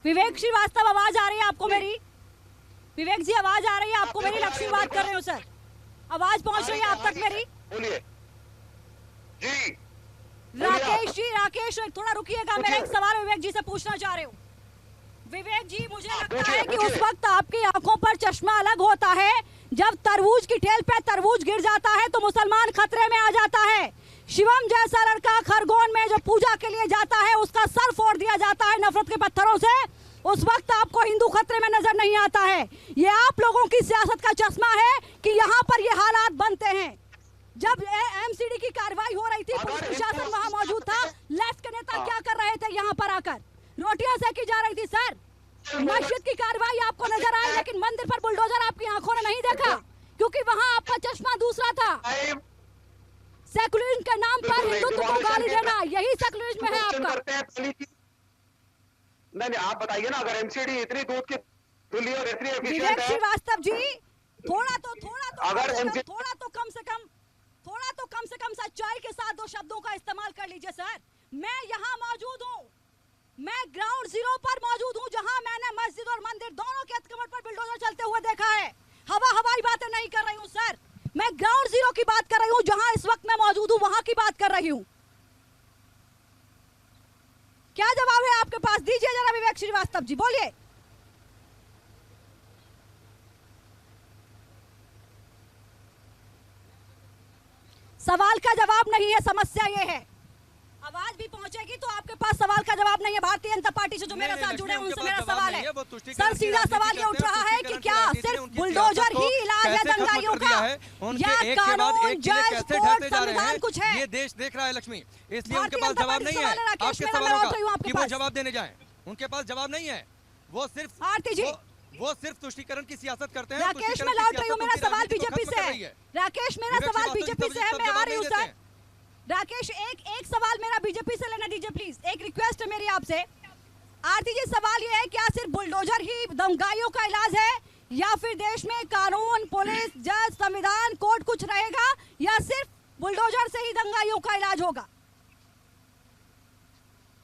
विवेक श्रीवास्तव, आवाज आ रही है आपको मेरी? विवेक जी, आवाज आ रही है आपको मेरी? लक्ष्मी बात कर रहे हो सर, आवाज पहुंच रही है आप तक मेरी? बोलिए जी। राकेश थोड़ा रुकिएगा, मेरा एक सवाल विवेक जी से पूछना चाह रहे हूँ। विवेक जी, मुझे लगता है कि उस वक्त आपकी आंखों पर चश्मा अलग होता है जब तरबूज की ठेल पे तरबूज गिर जाता है तो मुसलमान खतरे में आ जाता है। शिवम जैसा लड़का खरगोन में जो पूजा के लिए जाता है उसका सर फोड़ दिया जाता है नफरत के पत्थरों से, उस वक्त आपको हिंदू खतरे में नजर नहीं आता है। ये आप लोगों की सियासत का चश्मा है कि यहाँ पर ये हालात बनते हैं। जब एमसीडी की कार्रवाई हो रही थी, पुलिस प्रशासन वहाँ मौजूद था, लेफ्ट के नेता क्या कर रहे थे? यहाँ पर आकर रोटियां सेकी जा रही थी सर। मस्जिद की कार्रवाई आपको नजर आई, लेकिन मंदिर पर बुलडोजर आपकी आंखों ने नहीं देखा, क्योंकि वहाँ आपका चश्मा दूसरा था। सेकुलरिज्म के नाम पर हिंदुत्व को गाली देना, यही सेकुलरिज्म है आपका। नहीं, आप बताइए ना, अगर एमसीडी इतनी दूध की धुली और इतनी एफिशिएंट विवेक है। श्रीवास्तव जी, थोड़ा तो कम से कम सच्चाई के साथ दो शब्दों का इस्तेमाल कर लीजिए सर। मैं यहाँ मौजूद हूँ, मैं ग्राउंड जीरो पर मौजूद हूँ, जहाँ मैंने मस्जिद और मंदिर दोनों के अतिक्रमण पर बुलडोजर चलते हुए देखा है। हवाई बातें नहीं कर रही हूँ सर, मैं ग्राउंड जीरो की बात कर रही हूँ, जहाँ इस वक्त मैं मौजूद हूँ वहाँ की बात कर रही हूँ। क्या जवाब है आपके पास? दीजिए जरा विवेक श्रीवास्तव जी, बोलिए। सवाल का जवाब नहीं है, समस्या ये है। आवाज भी पहुंचेगी तो आपके पास सवाल का जवाब नहीं है। भारतीय जनता पार्टी से जो मेरे साथ जुड़े हैं उनसे मेरा सवाल है सर, सीधा सवाल ये उठ रहा है कि क्या सिर्फ बुलडोजर ही इलाज है दंगाइयों का, या कानून, जज, कोर्ट, संविधान कुछ है? ये देश देख रहा है लक्ष्मी, इसलिए उनके पास जवाब नहीं है आपके सवालों का कि वो जवाब देने जाएं। उनके पास जवाब नहीं है, वो सिर्फ तुष्टीकरण की सियासत करते हैं। राकेश, मैं लौट रही हूँ, मेरा सवाल बीजेपी से है। राकेश, मेरा सवाल बीजेपी से है, मैं आ रही हूँ सर। राकेश, एक सवाल मेरा बीजेपी से लेना दीजिए प्लीज, एक रिक्वेस्ट है मेरी आपसे। आरती जी, सवाल ये है, क्या सिर्फ बुलडोजर ही दंगाइयों का इलाज है, या फिर देश में कानून, पुलिस, जज, संविधान, कोर्ट कुछ रहेगा, या सिर्फ बुलडोजर से ही दंगाइयों का इलाज होगा?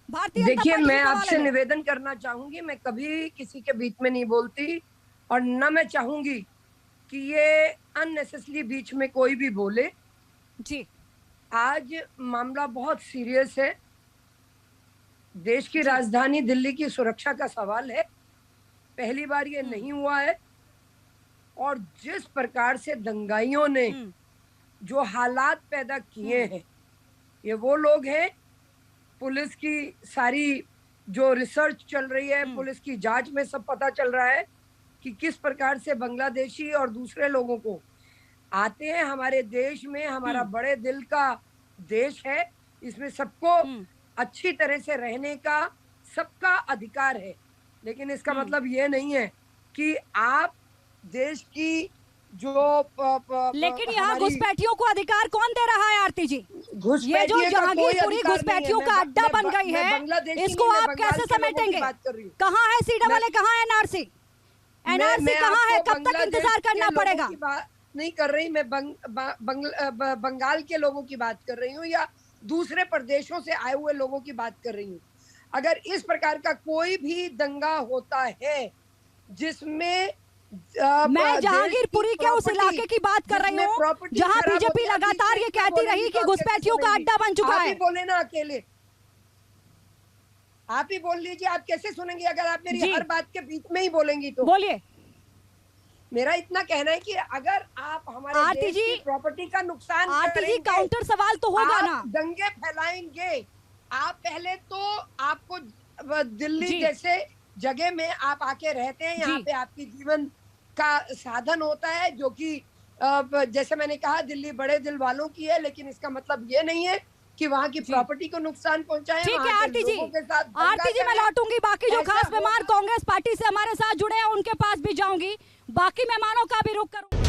देखिए, मैं आपसे निवेदन करना चाहूंगी, मैं कभी किसी के बीच में नहीं बोलती और न मैं चाहूंगी कि ये अननेसेसरी बीच में कोई भी बोले जी। आज मामला बहुत सीरियस है, देश की राजधानी दिल्ली की सुरक्षा का सवाल है। पहली बार ये नहीं हुआ है, और जिस प्रकार से दंगाइयों ने जो हालात पैदा किए हैं, ये वो लोग हैं, पुलिस की सारी जो रिसर्च चल रही है, पुलिस की जांच में सब पता चल रहा है कि किस प्रकार से बांग्लादेशी और दूसरे लोगों को आते हैं हमारे देश में। हमारा बड़े दिल का देश है, इसमें सबको अच्छी तरह से रहने का सबका अधिकार है, लेकिन इसका मतलब ये नहीं है कि आप देश की लेकिन यहाँ घुसपैठियों को अधिकार कौन दे रहा है आरती जी? ये जो जहांगीरपुरी घुसपैठियों का अड्डा बन गई है, इसको आप कैसे समेटेंगे? कहाँ है सीडब्ल्यूए, कहाँ है एनआरसी? एनआरसी कहाँ है? कब तक इंतजार करना पड़ेगा? नहीं कर रही मैं, बंगाल के लोगों की बात कर रही हूँ या दूसरे प्रदेशों से आए हुए लोगों की बात कर रही हूँ। अगर इस प्रकार का कोई भी दंगा होता है जिसमें मैं जहांगीरपुरी के उस इलाके की बात कर रही हूँ जहाँ बीजेपी लगातार ये कहती रही कि घुसपैठियों का अड्डा बन चुका है। आप ही बोले ना, अकेले आप ही बोल लीजिए, आप कैसे सुनेंगे अगर आप मेरी हर बात के बीच में ही बोलेंगी तो? बोलिए। मेरा इतना कहना है कि अगर आप हमारे देश की प्रॉपर्टी का नुकसान करेंगे, काउंटर सवाल तो होगा ना, दंगे फैलाएंगे, आप पहले तो आपको दिल्ली जैसे जगह में आप आके रहते हैं, यहाँ पे आपकी जीवन का साधन होता है, जो कि जैसे मैंने कहा दिल्ली बड़े दिल वालों की है, लेकिन इसका मतलब ये नहीं है कि वहाँ की प्रॉपर्टी को नुकसान पहुंचाए। ठीक है आरती जी, मैं लौटूंगी, बाकी जो खास मेहमान कांग्रेस पार्टी से हमारे साथ जुड़े हैं उनके पास भी जाऊंगी, बाकी मेहमानों का भी रुख करूंगी।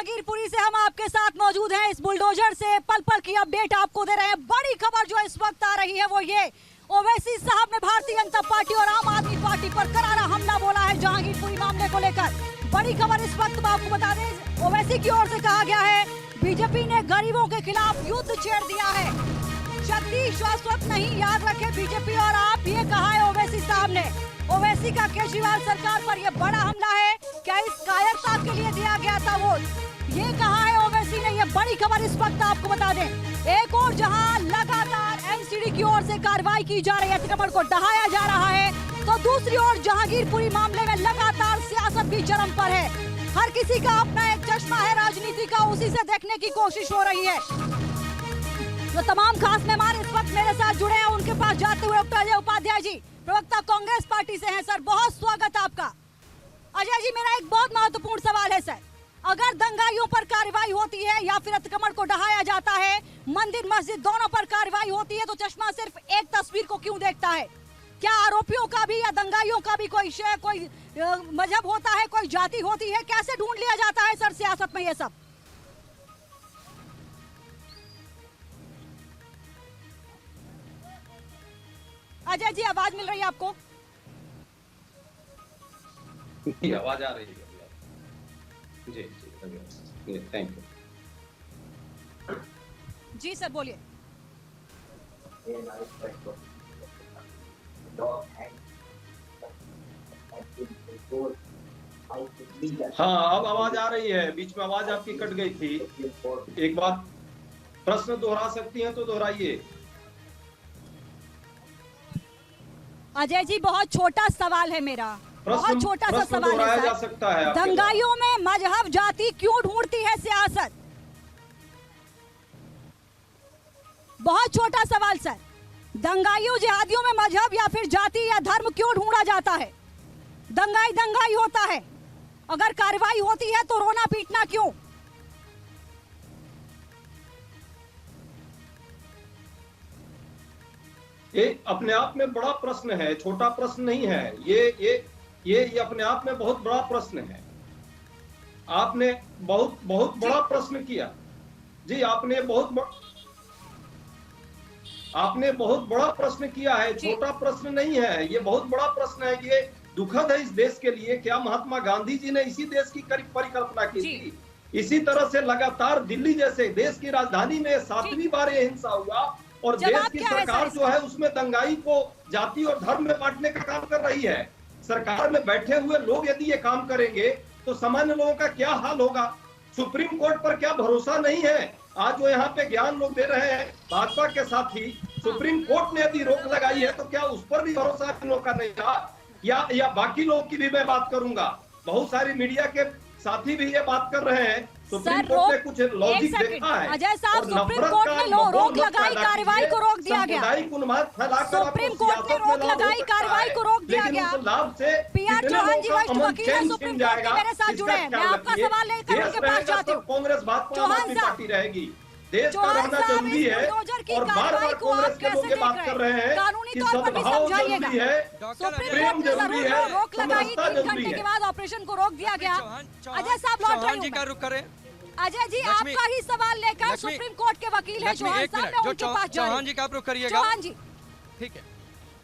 जहांगीरपुरी से हम आपके साथ मौजूद हैं। इस बुलडोजर से पल पल की अपडेट आपको दे रहे हैं। बड़ी खबर जो इस वक्त आ रही है वो ये, ओवैसी साहब ने भारतीय जनता पार्टी और आम आदमी पार्टी पर करारा हमला बोला है जहांगीरपुरी मामले को लेकर। बड़ी खबर इस वक्त आपको बता दें, ओवैसी की ओर से कहा गया है बीजेपी ने गरीबों के खिलाफ युद्ध छेड़ दिया है। शक्ति शाश्वत नहीं, याद रखे बीजेपी और आप, ये कहा है ओवैसी साहब ने। ओवैसी का केजरीवाल सरकार पर यह बड़ा हमला है, क्या इस कायरता के लिए दिया गया था वोट, ये कहा है ओवैसी ने। यह बड़ी खबर इस वक्त आपको बता दें। एक और जहां लगातार एनसीडी की ओर से कार्रवाई की जा रही है, अतिक्रमण को ढहाया जा रहा है, तो दूसरी ओर जहांगीरपुरी मामले में लगातार सियासत भी चरम पर है। हर किसी का अपना एक चश्मा है राजनीति का, उसी से देखने की कोशिश हो रही है। जो तमाम खास मेहमान इस वक्त मेरे साथ जुड़े हैं उनके पास जाते हुए डॉक्टर अजय उपाध्याय जी, प्रवक्ता कांग्रेस पार्टी से हैं। सर बहुत स्वागत आपका। अजय जी, मेरा एक बहुत महत्वपूर्ण सवाल है सर, अगर दंगाइयों पर कार्रवाई होती है या फिर अतिक्रमण को ढहाया जाता है, मंदिर मस्जिद दोनों पर कार्रवाई होती है, तो चश्मा सिर्फ एक तस्वीर को क्यों देखता है? क्या आरोपियों का भी या दंगाइयों का भी कोई शय, कोई मजहब होता है, कोई जाति होती है? कैसे ढूंढ लिया जाता है सर सियासत में ये सब? अजय जी, आवाज मिल रही है आपको? आवाज आ रही है जी जी, थैंक यू जी सर, बोलिए। हाँ, अब आवाज आ रही है, बीच में आवाज आपकी कट गई थी। एक बात प्रश्न दोहरा सकती हैं तो दोहराइए। अजय जी, बहुत छोटा सवाल है मेरा, बहुत छोटा सा सवाल है जा सकता है। दंगाइयों में मजहब जाति क्यों ढूंढती है सियासत? बहुत छोटा सवाल सर, दंगाइयों जिहादियों में मजहब या फिर जाति या धर्म क्यों ढूंढा जाता है? दंगाई दंगाई होता है, अगर कार्रवाई होती है तो रोना पीटना क्यों? ये अपने आप में बड़ा प्रश्न है, छोटा प्रश्न नहीं है। ये अपने आप में बहुत बड़ा प्रश्न है। आपने बहुत बड़ा प्रश्न किया जी, आपने बहुत बड़ा प्रश्न किया है, छोटा प्रश्न नहीं है, ये बहुत बड़ा प्रश्न है। ये दुखद है इस देश के लिए। क्या महात्मा गांधी जी ने इसी देश की परिकल्पना की थी? इसी तरह से लगातार दिल्ली जैसे देश की राजधानी में 7वीं बार ये हिंसा हुआ और देश की सरकार जो है उसमें दंगाई को जाति और धर्म में बांटने का काम कर रही है। सरकार में बैठे हुए लोग यदि ये काम करेंगे तो सामान्य लोगों का क्या हाल होगा? सुप्रीम कोर्ट पर क्या भरोसा नहीं है? आज जो यहाँ पे ज्ञान लोग दे रहे हैं भाजपा के साथी, सुप्रीम कोर्ट ने यदि रोक लगाई है तो क्या उस पर भी भरोसा इन लोगों का नहीं रहा? या बाकी लोग की भी मैं बात करूंगा, बहुत सारी मीडिया के साथी भी ये बात कर रहे हैं। सुप्रीम कोर्ट ने कुछ लॉजिक देखा है। अजय साहब, सुप्रीम कोर्ट ने रोक लगाई, कार्रवाई को रोक दिया गया। सुप्रीम कोर्ट ने रोक लगाई, कार्रवाई को रोक दिया गया। पीआर चौहान जी वरिष्ठ वकील हैं सुप्रीम कोर्ट के, मेरे साथ जुड़े हैं। मैं आपका सवाल लेकर उनके पास जाती हूँ। कांग्रेस भाजपा पार्टी रहेगी, देश का रहना जरूरी है और बार-बार कांग्रेस के लोग ये बात कर रहे हैं कानूनी कि तौर पर भी सद्भाव समझाइएगा। जरूरी है, सुप्रीम कोर्ट ने जरूर रोक लगाई, 3 घंटे के बाद ऑपरेशन को रोक दिया गया। अजय साहब, लौट रही हूँ। रुक करें अजय जी, आपका ही सवाल लेकर सुप्रीम कोर्ट के वकील है चौहान साहब, मैं उनके पास जा रही हूं। चौहान जी का आप रुक करिएगा। चौहान जी, ठीक है।